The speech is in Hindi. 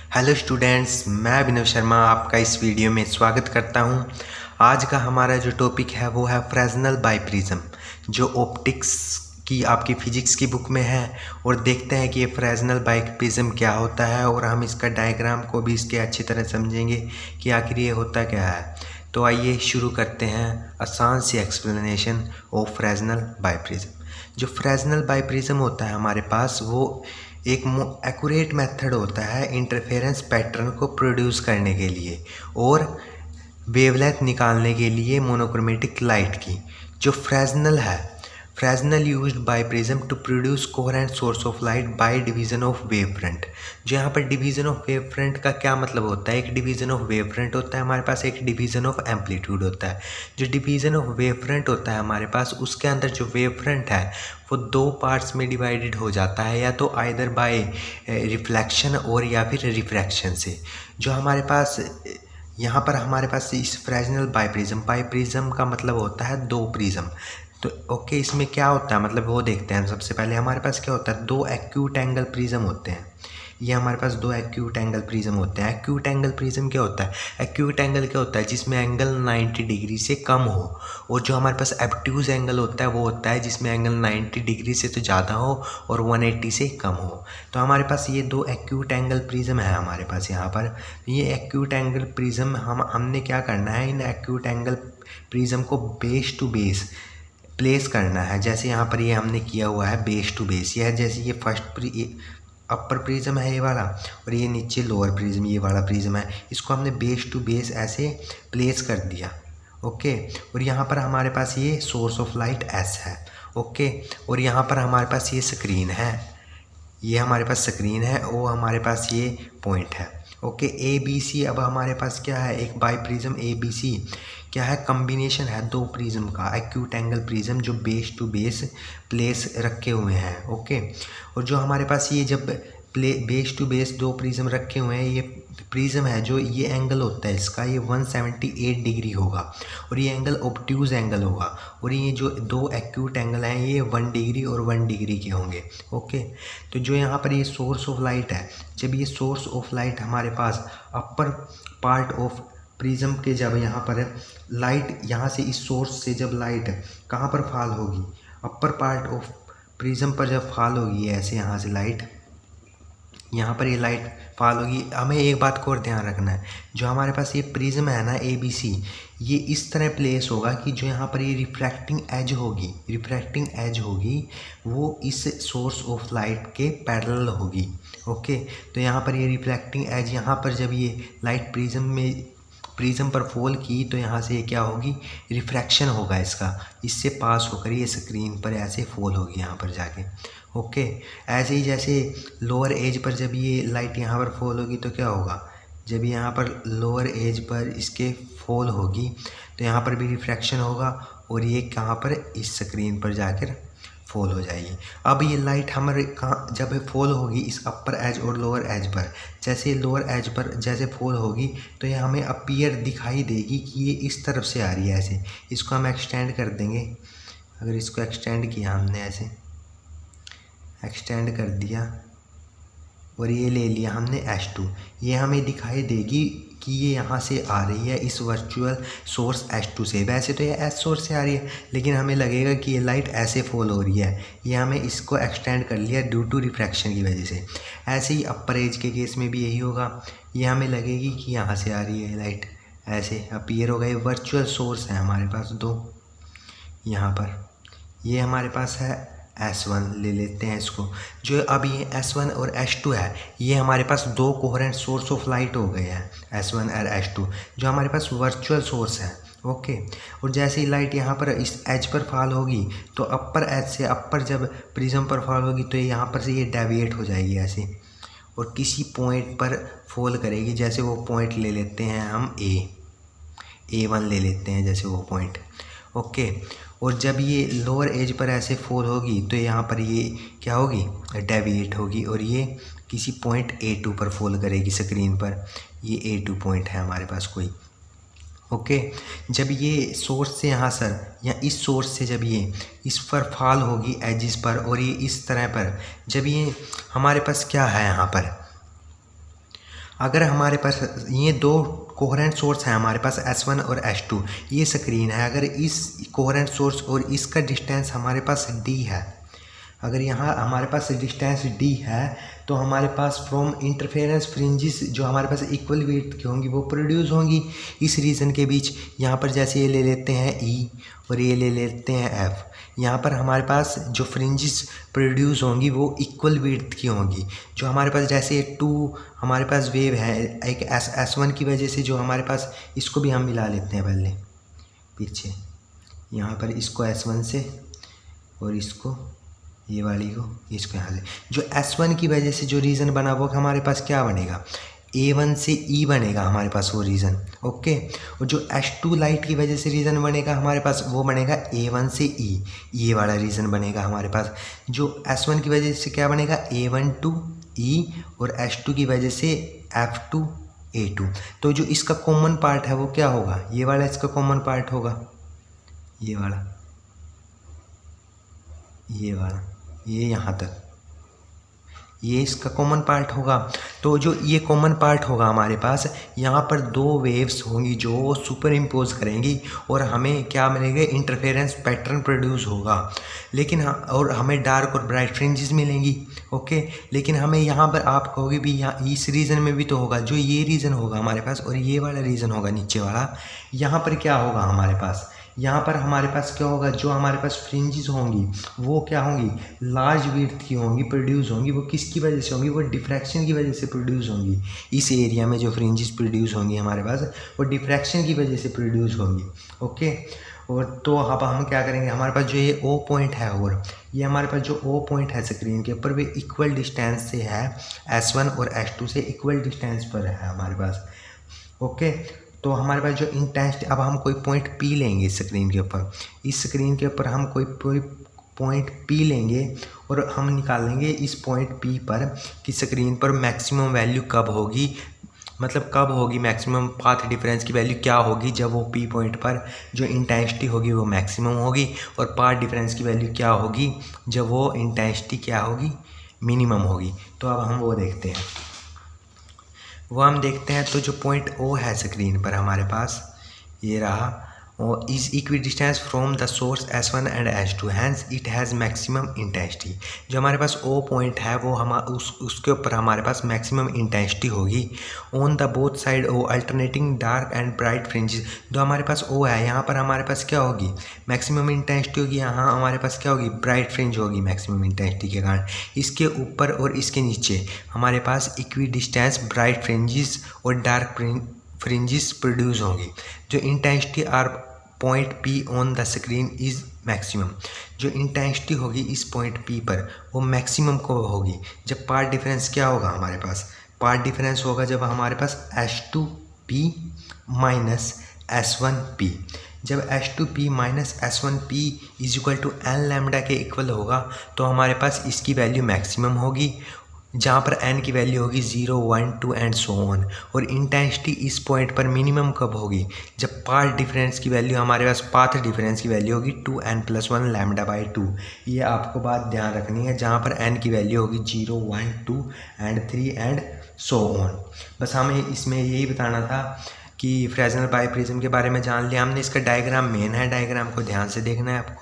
हेलो स्टूडेंट्स, मैं अभिनव शर्मा आपका इस वीडियो में स्वागत करता हूं। आज का हमारा जो टॉपिक है वो है फ्रेस्नेल बाइप्रिज्म, जो ऑप्टिक्स की आपकी फिजिक्स की बुक में है। और देखते हैं कि ये फ्रेस्नेल बाइप्रिज्म क्या होता है और हम इसका डायग्राम को भी इसके अच्छी तरह समझेंगे कि आखिर ये होता क्या है। तो आइए शुरू करते हैं आसान सी एक्सप्लेनेशन ऑफ फ्रेस्नेल बाइप्रिज्म। जो फ्रेस्नेल बाइप्रिज्म होता है हमारे पास, वो एक एक्यूरेट मेथड होता है इंटरफेरेंस पैटर्न को प्रोड्यूस करने के लिए और वेवलेंथ निकालने के लिए मोनोक्रोमेटिक लाइट की। जो फ्रेस्नेल है, Fresnel used by prism to produce coherent source of light by division of wave front. जो यहाँ पर डिवीजन ऑफ वेव फ्रंट का क्या मतलब होता है, एक डिवीजन ऑफ वेव फ्रंट होता है हमारे पास, एक डिवीजन ऑफ एम्पलीट्यूड होता है। जो डिवीजन ऑफ वेव फ्रंट होता है हमारे पास, उसके अंदर जो वेव फ्रंट है वो दो पार्ट्स में डिवाइडेड हो जाता है, या तो आइदर बाय रिफ्लेक्शन और या फिर रिफ्रैक्शन से। जो हमारे पास यहाँ पर हमारे पास इस फ्रेस्नेल बाइप्रिज्म का मतलब होता है दो प्रिज्म। तो ओके, इसमें क्या होता है मतलब वो देखते हैं। सबसे पहले हमारे पास क्या होता है, दो एक्यूट एंगल प्रिज्म होते हैं। ये हमारे पास दो एक्यूट एंगल प्रिज्म होते हैं। एक्यूट एंगल प्रिज्म क्या होता है, एक्यूट एंगल क्या होता है जिसमें एंगल 90 डिग्री से कम हो। और जो हमारे पास एब्ट्यूज एंगल होता है वो होता है जिसमें एंगल 90 डिग्री से तो ज़्यादा हो और 180 से कम हो। तो हमारे पास ये दो एक्यूट एंगल प्रिज्म है हमारे पास यहाँ पर। ये एक्यूट एंगल प्रिज्म हमने क्या करना है, इन एक्यूट एंगल प्रिज्म को बेस टू बेस प्लेस करना है। जैसे यहाँ पर ये हमने किया हुआ है बेस टू बेस। यह जैसे ये फर्स्ट अपर प्रिज्म है ये वाला, और ये नीचे लोअर प्रिज्म ये वाला प्रिज्म है, इसको हमने बेस टू बेस ऐसे प्लेस कर दिया। ओके, और यहाँ पर हमारे पास ये सोर्स ऑफ लाइट एस है। ओके, और यहाँ पर हमारे पास ये स्क्रीन है, ये हमारे पास स्क्रीन है, और हमारे पास ये पॉइंट है। Okay, A B C. अब हमारे पास क्या है, एक बाइप्रिज्म ए बी सी क्या है, कॉम्बिनेशन है दो प्रिज्म का, एक्यूट एंगल प्रिज्म जो बेस टू बेस प्लेस रखे हुए हैं। ओके, और जो हमारे पास ये जब बेस टू बेस दो प्रिज्म रखे हुए हैं, ये प्रिज्म है जो ये एंगल होता है इसका, ये 178 डिग्री होगा, और ये एंगल ऑब्ट्यूज एंगल होगा। और ये जो दो एक्यूट एंगल हैं ये 1 डिग्री और 1 डिग्री के होंगे। ओके, तो जो यहाँ पर ये सोर्स ऑफ लाइट है, जब ये सोर्स ऑफ लाइट हमारे पास अपर पार्ट ऑफ प्रिज्म के, जब यहाँ पर लाइट यहाँ से इस सोर्स से जब लाइट कहाँ पर फॉल होगी, अपर पार्ट ऑफ प्रिज्म पर जब फॉल होगी, ऐसे यहाँ से लाइट यहाँ पर ये लाइट फॉल होगी। हमें एक बात को और ध्यान रखना है, जो हमारे पास ये प्रिज्म है ना ए बी सी, ये इस तरह प्लेस होगा कि जो यहाँ पर ये रिफ्रैक्टिंग एज होगी वो इस सोर्स ऑफ लाइट के पैरेलल होगी। ओके, तो यहाँ पर ये रिफ्रैक्टिंग एज, यहाँ पर जब ये लाइट प्रिज्म पर फॉल की तो यहाँ से ये क्या होगी, रिफ्रैक्शन होगा इसका, इससे पास होकर ये स्क्रीन पर ऐसे फॉल होगी यहाँ पर जाके। ओके, ऐसे ही जैसे लोअर एज पर जब ये लाइट यहाँ पर फॉल होगी तो क्या होगा, जब यहाँ पर लोअर एज पर इसके फॉल होगी तो यहाँ पर भी रिफ्रैक्शन होगा, और ये कहाँ पर इस स्क्रीन पर जाकर फॉल हो जाएगी। अब ये लाइट हमारे कहाँ जब फॉल होगी, इस अपर एज और लोअर एज पर, जैसे लोअर एज पर जैसे फॉल होगी तो ये हमें अपीयर दिखाई देगी कि ये इस तरफ से आ रही है ऐसे। इसको हम एक्सटेंड कर देंगे, अगर इसको एक्सटेंड किया हमने, ऐसे एक्सटेंड कर दिया और ये ले लिया हमने H2, ये हमें दिखाई देगी कि ये यहाँ से आ रही है इस वर्चुअल सोर्स H2 से। वैसे तो ये S सोर्स से आ रही है, लेकिन हमें लगेगा कि ये लाइट ऐसे फॉल हो रही है, ये हमें इसको एक्सटेंड कर लिया ड्यू टू रिफ्रैक्शन की वजह से। ऐसे ही अपर एज के केस में भी यही होगा, ये हमें लगेगी कि यहाँ से आ रही है लाइट, ऐसे अपीयर हो गए। वर्चुअल सोर्स है हमारे पास दो, यहाँ पर ये हमारे पास है S1, ले लेते हैं इसको। जो अब ये S1 और H2 है, ये हमारे पास दो कोहेरेंट सोर्स ऑफ लाइट हो गए हैं, S1 और H2, जो हमारे पास वर्चुअल सोर्स है। ओके, और जैसे ही लाइट यहाँ पर इस एज पर फॉल होगी तो अपर एज से, अपर जब प्रिज्म पर फॉल होगी तो यहाँ पर से ये डेविएट हो जाएगी ऐसे, और किसी पॉइंट पर फॉल करेगी। जैसे वो पॉइंट ले लेते हैं हम A1 ले लेते हैं, जैसे वो पॉइंट। ओके, और जब ये लोअर एज पर ऐसे फॉल होगी तो यहाँ पर ये क्या होगी, डेविएट होगी, और ये किसी पॉइंट A2 पर फॉल करेगी स्क्रीन पर। ये A2 पॉइंट है हमारे पास कोई। ओके, जब ये सोर्स से यहाँ सर या इस सोर्स से जब ये इस पर फॉल होगी एजिस पर, और ये इस तरह पर, जब ये हमारे पास क्या है यहाँ पर, अगर हमारे पास ये दो कोहेरेंट सोर्स है हमारे पास S1 और S2, ये स्क्रीन है, अगर इस कोहेरेंट सोर्स और इसका डिस्टेंस हमारे पास D है, अगर यहाँ हमारे पास डिस्टेंस D है तो हमारे पास फ्रॉम इंटरफेरेंस फ्रिंजेस जो हमारे पास इक्वल विड्थ की होंगी वो प्रोड्यूस होंगी इस रीजन के बीच। यहाँ पर जैसे ये ले लेते हैं E और ये ले लेते हैं F, यहाँ पर हमारे पास जो फ्रिंजेस प्रोड्यूस होंगी वो इक्वल विड्थ की होंगी। जो हमारे पास जैसे 2 हमारे पास वेव है एक S1 की वजह से, जो हमारे पास इसको भी हम मिला लेते हैं पहले पीछे, यहाँ पर इसको S1 से और इसको ये वाली को इसको यहाँ से, जो S1 की वजह से जो रीज़न बना वो हमारे पास क्या बनेगा, A1 से E बनेगा हमारे पास वो रीज़न, ओके। और जो S2 लाइट की वजह से रीज़न बनेगा हमारे पास वो बनेगा A1 से E, ये वाला रीज़न बनेगा हमारे पास। जो S1 की वजह से क्या बनेगा A1 to E और S2 की वजह से F to A2। तो जो इसका कॉमन पार्ट है वो क्या होगा, ये वाला इसका कॉमन पार्ट होगा, ये वाला, ये वाला, ये यहाँ तक, ये इसका कॉमन पार्ट होगा। तो जो ये कॉमन पार्ट होगा हमारे पास, यहाँ पर दो वेव्स होंगी जो सुपर इम्पोज करेंगी और हमें क्या मिलेंगे, इंटरफेरेंस पैटर्न प्रोड्यूस होगा। लेकिन और हमें डार्क और ब्राइट फ्रिंजेस मिलेंगी, ओके। लेकिन हमें यहाँ पर आप कहोगे भी यहाँ इस रीजन में भी तो होगा, जो ये रीजन होगा हमारे पास और ये वाला रीजन होगा नीचे वाला, यहाँ पर क्या होगा हमारे पास, यहाँ पर हमारे पास क्या होगा, जो हमारे पास फ्रिंजेस होंगी वो क्या होंगी, लार्ज विड्थ की होंगी, प्रोड्यूस होंगी। वो किसकी वजह से होंगी, वो डिफ्रैक्शन की वजह से प्रोड्यूस होंगी। इस एरिया में जो फ्रिंजेस प्रोड्यूस होंगी हमारे पास वो डिफ्रैक्शन की वजह से प्रोड्यूस होंगी, ओके। और तो अब हम क्या करेंगे, हमारे पास जो ये O पॉइंट है और ये हमारे पास जो O पॉइंट है स्क्रीन के ऊपर, वे इक्वल डिस्टेंस से है, S1 और S2 से इक्वल डिस्टेंस पर है हमारे पास, ओके। तो हमारे पास जो इंटेंसिटी, अब हम कोई पॉइंट P लेंगे स्क्रीन के ऊपर, इस स्क्रीन के ऊपर हम कोई पॉइंट P लेंगे और हम निकालेंगे इस पॉइंट P पर कि स्क्रीन पर मैक्सिमम वैल्यू कब होगी, मतलब कब होगी मैक्सिमम पाथ डिफरेंस की वैल्यू क्या होगी, जब वो P पॉइंट पर जो इंटेंसिटी होगी वो मैक्सिमम होगी, और पाथ डिफरेंस की वैल्यू क्या होगी जब वो इंटेंसिटी क्या होगी, मिनिमम होगी। तो अब हम वो देखते हैं, वो हम देखते हैं। तो जो पॉइंट O है स्क्रीन पर हमारे पास, ये रहा, और is equidistance from the सोर्स S1 and S2, hence it has maximum intensity. जो हमारे पास O पॉइंट है वो उसके ऊपर हमारे पास मैक्सिमम इंटेंसिटी होगी on the both side O alternating dark and bright fringes. जो हमारे पास O है यहाँ पर हमारे पास क्या होगी, मैक्सिमम इंटेंसिटी होगी, यहाँ हमारे पास क्या होगी, ब्राइट फ्रिंज होगी मैक्सिमम इंटेंसिटी के कारण। इसके ऊपर और इसके नीचे हमारे पास इक्वी डिस्टेंस ब्राइट फ्रिंजेस और डार्क फ्रिंजेस प्रोड्यूस होंगी। जो intensity at point P on the screen is maximum. जो इंटेंसिटी होगी इस पॉइंट P पर वो मैक्सिमम को होगी जब पार्ट डिफरेंस क्या होगा हमारे पास, पार्ट डिफरेंस होगा जब हमारे पास S2P माइनस S1P। जब S2P minus S1P is equal to n lambda के इक्वल होगा तो हमारे पास इसकी वैल्यू मैक्सिमम होगी, जहाँ पर n की वैल्यू होगी 0, 1, 2 एंड सो ऑन। और इंटेंसिटी इस पॉइंट पर मिनिमम कब होगी, जब पाथ डिफरेंस की वैल्यू हमारे पास पाथ डिफरेंस की वैल्यू होगी 2n+1 λ/2। ये आपको बात ध्यान रखनी है, जहाँ पर n की वैल्यू होगी 0, 1, 2 एंड 3 एंड सो ऑन। बस हमें इसमें यही बताना था कि फ्रेस्नेल बाइप्रिज्म के बारे में जान लिया हमने। इसका डायग्राम मेन है, डायग्राम को ध्यान से देखना है आपको।